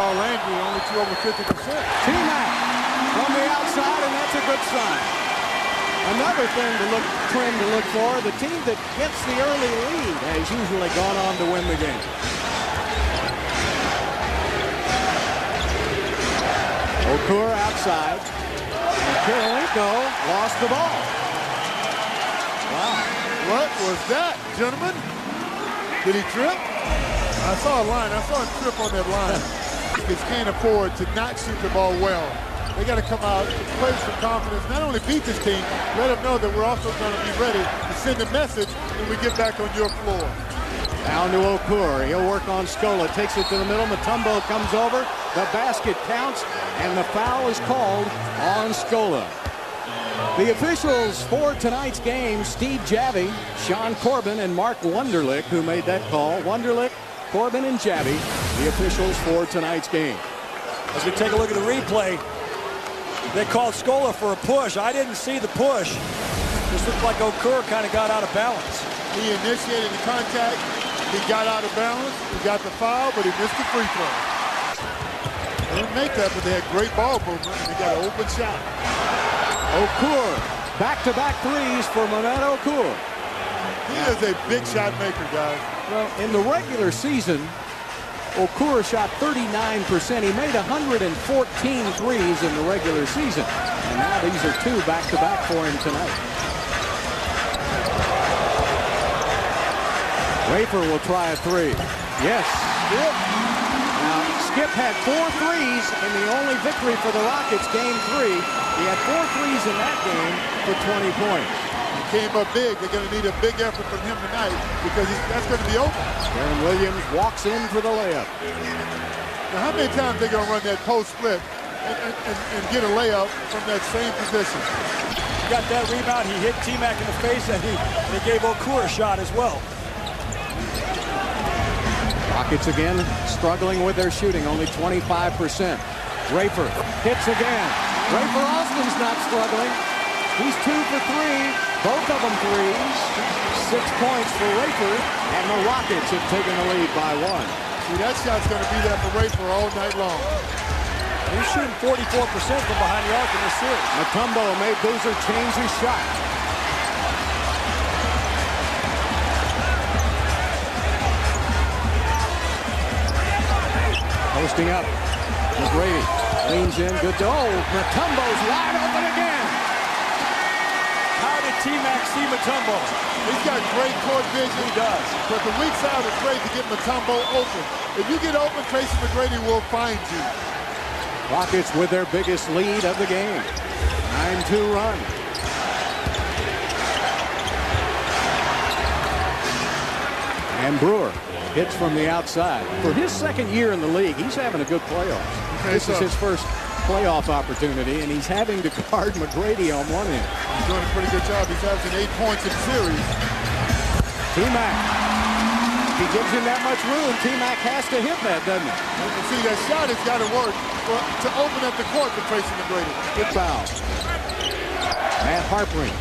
All Landry, only to over 50%. T-Mac from the outside, and that's a good sign. Another trend to look for, the team that gets the early lead has usually gone on to win the game. Okur outside. And Kirilenko lost the ball. Wow. What was that, gentlemen? Did he trip? I saw a line. I saw a trip on that line. Just can't afford to not shoot the ball well. They got to come out, play with some confidence, not only beat this team, let them know that we're also going to be ready to send a message when we get back on your floor. Down to Okur. He'll work on Scola. Takes it to the middle. Mutombo comes over. The basket counts, and the foul is called on Scola. The officials for tonight's game, Steve Javy, Sean Corbin, and Mark Wunderlich, who made that call. Wunderlich, Corbin, and Javy, the officials for tonight's game. As we take a look at the replay, they called Scola for a push. I didn't see the push. This looked like Okur kind of got out of balance. He initiated the contact. He got out of balance. He got the foul, but he missed the free throw. They didn't make that, but they had great ball movement, and they got an open shot. Okur, back-to-back threes for Monet Okur. He is a big shot maker, guys. Well, in the regular season, Okur shot 39%. He made 114 threes in the regular season. And now these are two back-to-back for him tonight. Rafer will try a three. Yes. Skip. Now, Skip had 4 threes in the only victory for the Rockets, game 3. He had 4 threes in that game for 20 points. He came up big. They're going to need a big effort from him tonight because that's going to be open. Aaron Williams walks in for the layup. Now, how many times they're going to run that post split and get a layup from that same position? He got that rebound. He hit T-Mac in the face, and they gave Okur a shot as well. Rockets again struggling with their shooting, only 25%. Rafer hits again. Rafer Austin's not struggling. He's 2 for 3, both of them threes. 6 points for Rafer, and the Rockets have taken the lead by 1. See, that shot's going to be there for Rafer all night long. He's shooting 44% from behind the arc in this series. Mutombo made Boozer change his shot. Posting up. McGrady leans in. Good to Mutombo's wide open again. How did T-Mac see Mutombo? He's got great court vision. He does. But the weak side is great to get Mutombo open. If you get open, Tracy McGrady will find you. Rockets with their biggest lead of the game. 9-2 run. And Brewer hits from the outside. For his second year in the league, he's having a good playoffs. This is his first playoff opportunity, and he's having to guard McGrady on one end. He's doing a pretty good job. He's averaging 8 points in the series. T-Mac. He gives him that much room. T-Mac has to hit that, doesn't he? You can see that shot has got to work to open up the court for Tracy McGrady. Good foul. Matt Harpering.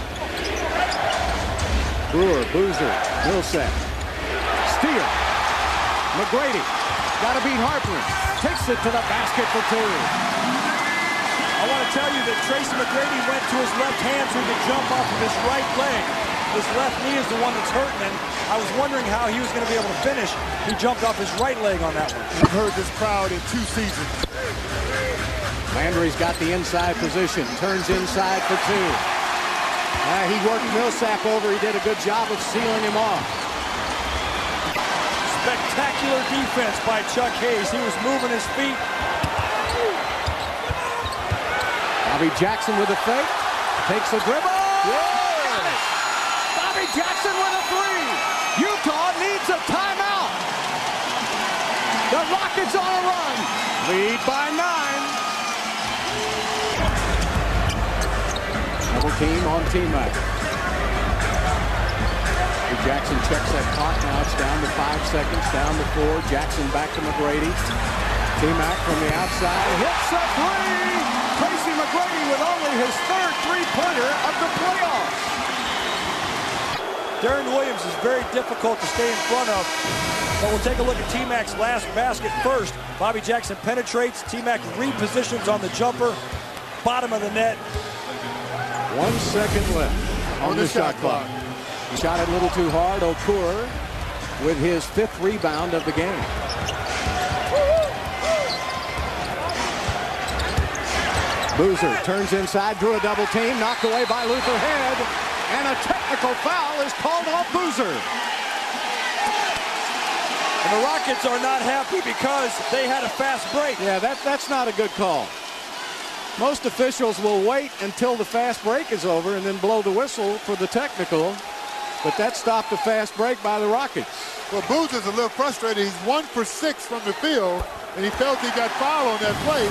Brewer, Boozer, Millsap. Steal. McGrady. Got to beat Harpering. Takes it to the basket for 2. I want to tell you that Tracy McGrady went to his left hand so he could jump off of his right leg. His left knee is the one that's hurting, and I was wondering how he was going to be able to finish. He jumped off his right leg on that one. We've heard this crowd in 2 seasons. Landry's got the inside position. Turns inside for 2. He worked Millsap over. He did a good job of sealing him off. Spectacular defense by Chuck Hayes. He was moving his feet. Bobby Jackson with a fake. Takes a dribble. Yeah. Got it. Bobby Jackson with a 3. Utah needs a timeout. The Rockets on a run. Lead by 9. Double team on T-Mac. Jackson checks that clock. Now it's down to 5 seconds. Down to 4. Jackson back to McGrady. T-Mac from the outside. Hits a 3. Tracy McGrady with only his 3rd three-pointer of the playoffs. Darren Williams is very difficult to stay in front of. But we'll take a look at T-Mac's last basket first. Bobby Jackson penetrates. T-Mac repositions on the jumper. Bottom of the net. 1 second left on the shot clock. He shot it a little too hard. Okur with his 5th rebound of the game. Boozer turns inside, drew a double team, knocked away by Luther Head, and a technical foul is called on Boozer. And the Rockets are not happy because they had a fast break. Yeah, that's not a good call. Most officials will wait until the fast break is over and then blow the whistle for the technical, but that stopped the fast break by the Rockets. Well, Boozer's a little frustrated. He's 1 for 6 from the field, and he felt he got fouled on that play.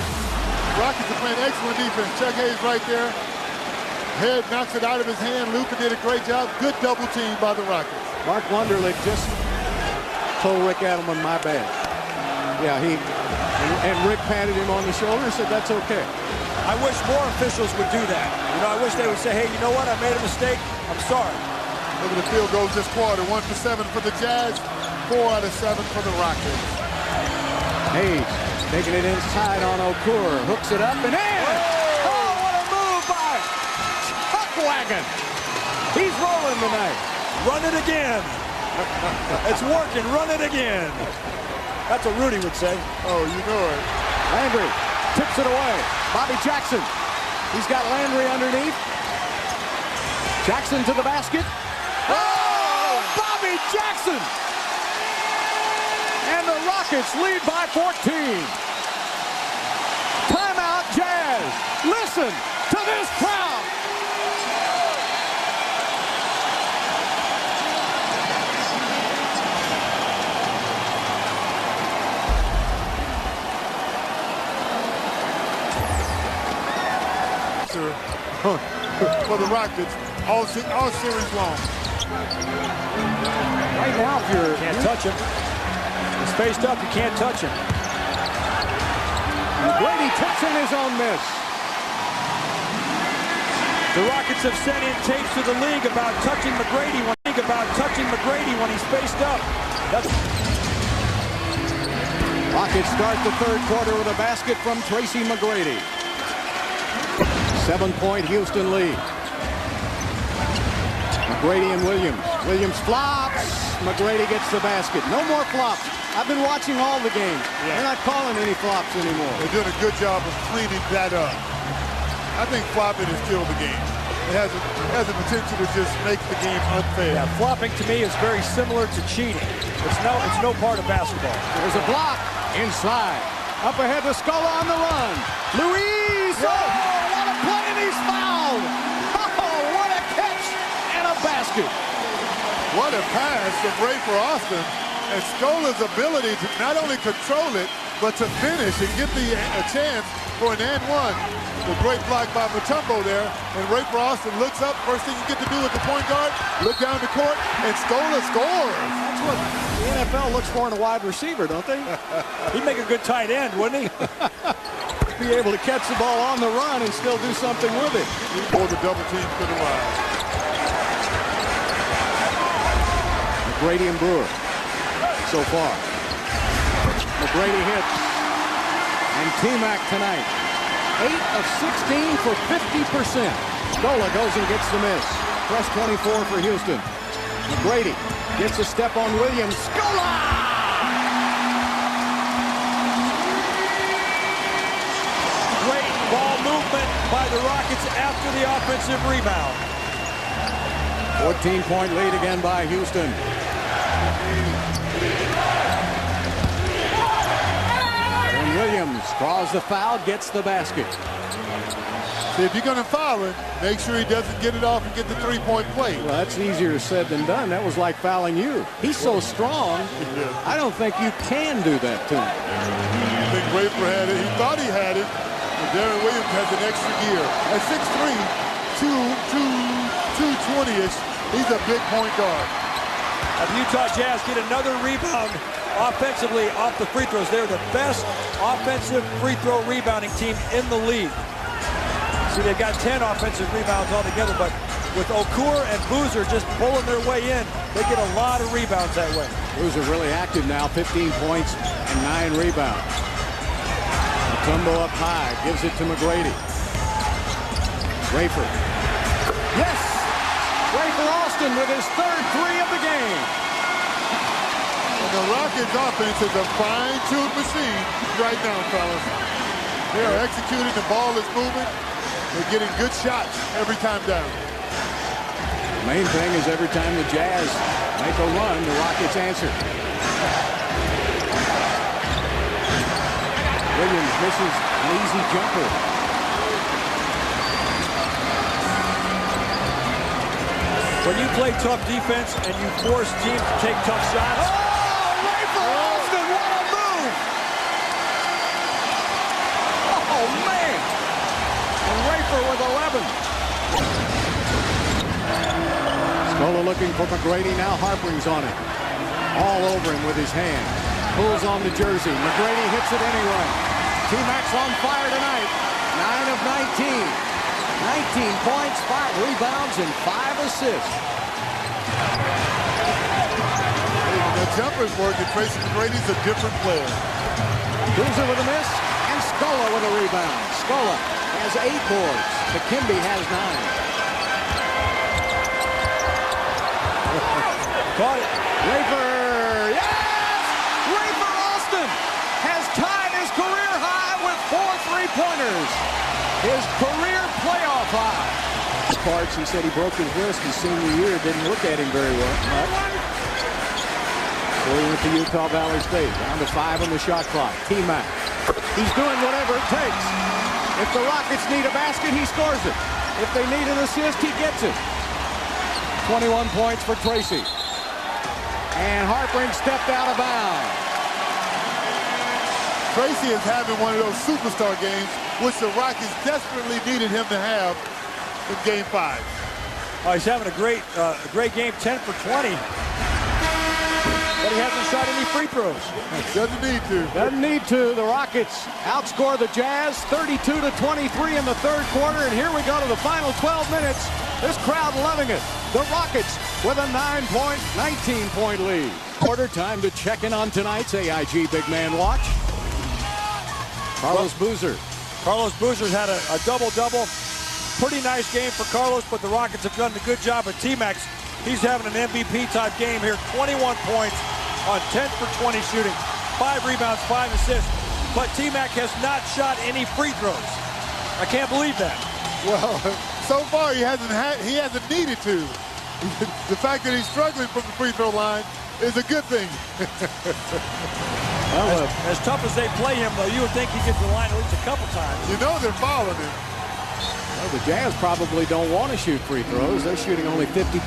Rockets are playing excellent defense. Chuck Hayes right there. Head knocks it out of his hand. Luther did a great job. Good double team by the Rockets. Mark Wunderlich just told Rick Adelman, my bad. Yeah, and Rick patted him on the shoulder and said, that's okay. I wish more officials would do that. You know, I wish they would say, hey, you know what? I made a mistake. I'm sorry. Look at the field goals this quarter. 1 for 7 for the Jazz. 4 out of 7 for the Rockets. Hayes taking it inside on Okur. Hooks it up and in. Oh, what a move by Chuckwagon. He's rolling tonight. Run it again. It's working. Run it again. That's what Rudy would say. Oh, you know it. Landry tips it away. Bobby Jackson. He's got Landry underneath. Jackson to the basket. Oh, Bobby Jackson! And the Rockets lead by 14. Timeout, Jazz. Listen to this crowd. For the Rockets all series long. Right now, if you're... Can't touch him. He's spaced up. You can't touch him. Brady tips in his own miss. The Rockets have sent in tapes to the league about touching McGrady when he's spaced up. Rockets start the 3rd quarter with a basket from Tracy McGrady. 7-point Houston lead. McGrady and Williams. Williams flops. McGrady gets the basket. No more flops. I've been watching all the games. Yeah. They're not calling any flops anymore. They're doing a good job of cleaning that up. I think flopping has killed the game. It has the potential to just make the game unfair. Yeah, flopping to me is very similar to cheating. It's no part of basketball. There's a block inside. Up ahead to Scola on the run. Luis! Oh, what a play, and he's fouled! Oh, what a catch and a basket. What a pass from Rafer Austin, and Scola's ability to not only control it, but to finish and get a chance for an and one. The great block by Mutombo there, and Rafer Austin looks up. First thing you get to do with the point guard, look down the court, and Scola scores. That's what the NFL looks for in a wide receiver, don't they? He'd make a good tight end, wouldn't he? Be able to catch the ball on the run and still do something with it. Or the double team could arrive. McGrady and Brewer so far. McGrady hits. And T-Mac tonight. 8 of 16 for 50%. Scola goes and gets the miss. Plus 24 for Houston. McGrady gets a step on Williams. Scola! Great ball movement by the Rockets after the offensive rebound. 14-point lead again by Houston. And Williams draws the foul, gets the basket. So if you're going to foul him, make sure he doesn't get it off and get the three-point play. Well, that's easier said than done. That was like fouling you. He's so strong, I don't think you can do that to him. I think Rafer had it. He thought he had it. But Darren Williams has an extra gear. At 6'3", 220-ish, he's a big point guard. The Utah Jazz get another rebound offensively off the free throws. They're the best offensive free throw rebounding team in the league. See, they've got 10 offensive rebounds altogether, but with Okur and Boozer just pulling their way in, they get a lot of rebounds that way. Boozer really active now, 15 points and 9 rebounds. Mutombo up high, gives it to McGrady. Rafer. Yes! Rafer Alston with his third three of the game. And the Rockets offense is a fine-tuned machine right now, fellas. They are executing, the ball is moving. They're getting good shots every time down. The main thing is every time the Jazz make a run, the Rockets answer. Williams misses an easy jumper. When you play tough defense and you force teams to take tough shots. Oh, Rafer Alston, what a move! Oh, man! And Rafer with 11. Scola looking for McGrady. Now Harpering's on it. All over him with his hand. Pulls on the jersey. McGrady hits it anyway. T-Mac's on fire tonight. 9 of 19. 19 points, 5 rebounds, and 5 assists. The jumper's working. Tracy McGrady's a different player. Boozer with a miss, and Scola with a rebound. Scola has 8 boards. McKimby has 9. Caught it. Rafer, yes! Rafer Alston has tied his career high with 4 3-pointers. His career playoff high. Parts, he said he broke his wrist his senior year. Didn't look at him very well. So he went to Utah Valley State. Down to 5 on the shot clock. T-Mac. He's doing whatever it takes. If the Rockets need a basket, he scores it. If they need an assist, he gets it. 21 points for Tracy. And Harpering stepped out of bounds. Tracy is having one of those superstar games, which the Rockets desperately needed him to have in Game 5. Oh, he's having a great game, 10 for 20. But he hasn't shot any free throws. Doesn't need to. Doesn't need to. The Rockets outscore the Jazz 32-23 in the third quarter. And here we go to the final 12 minutes. This crowd loving it. The Rockets with a 9-point, 19-point lead. Quarter time to check in on tonight's AIG Big Man Watch. Carlos Boozer. Carlos Boozer's had a double-double. Pretty nice game for Carlos, but the Rockets have done a good job at T-Max. He's having an MVP-type game here. 21 points on 10 for 20 shooting. 5 rebounds, 5 assists. But T-Mac has not shot any free throws. I can't believe that. Well, so far he hasn't needed to. The fact that he's struggling from the free throw line is a good thing. Well, as tough as they play him, though, you would think he gets the line at least a couple times. You know they're fouling him. Well, the Jazz probably don't want to shoot free throws. They're shooting only 50%,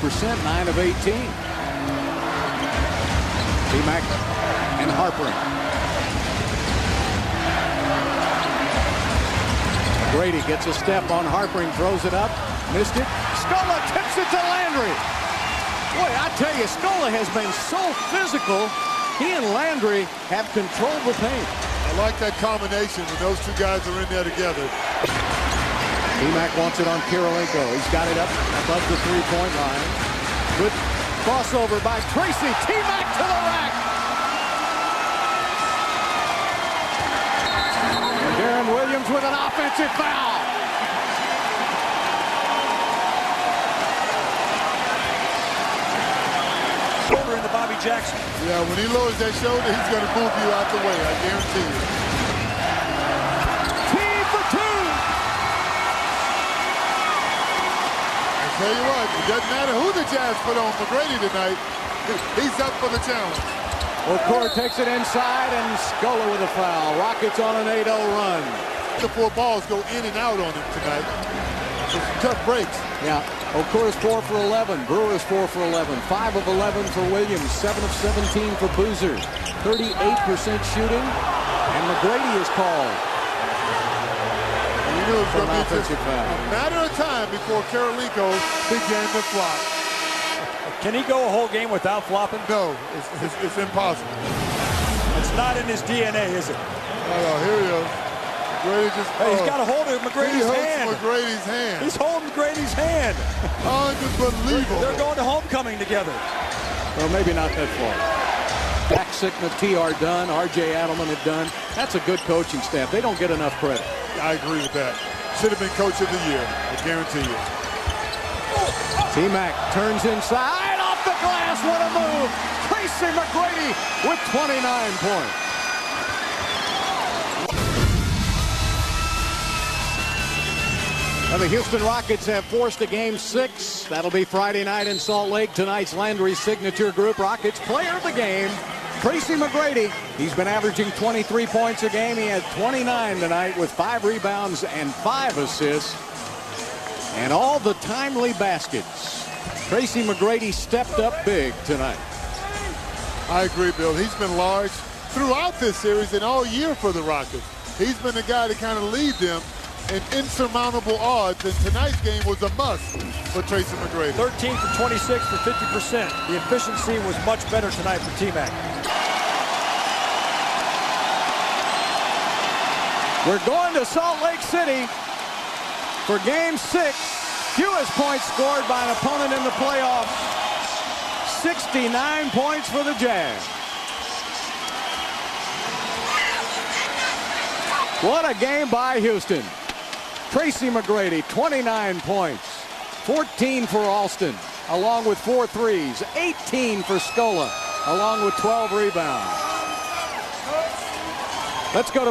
9 of 18. T-Mac and Harpering. Brady gets a step on Harpering, throws it up, missed it. Scola tips it to Landry. Boy, I tell you, Scola has been so physical. He and Landry have controlled the paint. I like that combination when those two guys are in there together. T-Mac wants it on Kirilenko. He's got it up above the three-point line. Good crossover by Tracy. T-Mac to the rack. And Darren Williams with an offensive foul. Shoulder into Bobby Jackson. Yeah, when he lowers that shoulder, he's going to move you out the way, I guarantee you. Tell you what, it doesn't matter who the Jazz put on McGrady tonight. He's up for the challenge. O'Core takes it inside, and Scola with a foul. Rockets on an 8-0 run. The 4 balls go in and out on him tonight. Some tough breaks. Yeah, O'Core's 4 for 11. Brewer's 4 for 11. 5 of 11 for Williams. 7 of 17 for Boozer. 38% shooting, and McGrady is called. You knew it was going to be just a matter of time before Kirilenko began to flop. Can he go a whole game without flopping? No, it's impossible. It's not in his DNA, is it? Oh, here he is. McGrady just... Hey, he's got a hold of McGrady's hand. McGrady's hand. He's holding McGrady's hand. Unbelievable. They're going to homecoming together. Well, maybe not that far. Jack Sickma, T.R. Dunn, R.J. Adelman had done. That's a good coaching staff. They don't get enough credit. I agree with that. Should have been coach of the year, I guarantee you. T-Mac turns inside, off the glass, what a move! Tracy McGrady with 29 points. Well, the Houston Rockets have forced a Game 6. That'll be Friday night in Salt Lake. Tonight's Landry Signature Group. Rockets player of the game, Tracy McGrady. He's been averaging 23 points a game. He had 29 tonight with 5 rebounds and 5 assists. And all the timely baskets. Tracy McGrady stepped up big tonight. I agree, Bill. He's been large throughout this series and all year for the Rockets. He's been the guy to kind of lead them in insurmountable odds, and tonight's game was a must for Tracy McGrady. 13 for 26 for 50%. The efficiency was much better tonight for T-Mac. We're going to Salt Lake City for Game 6. Fewest points scored by an opponent in the playoffs. 69 points for the Jazz. What a game by Houston. Tracy McGrady, 29 points. 14 for Alston, along with 4 threes. 18 for Scola, along with 12 rebounds. Let's go to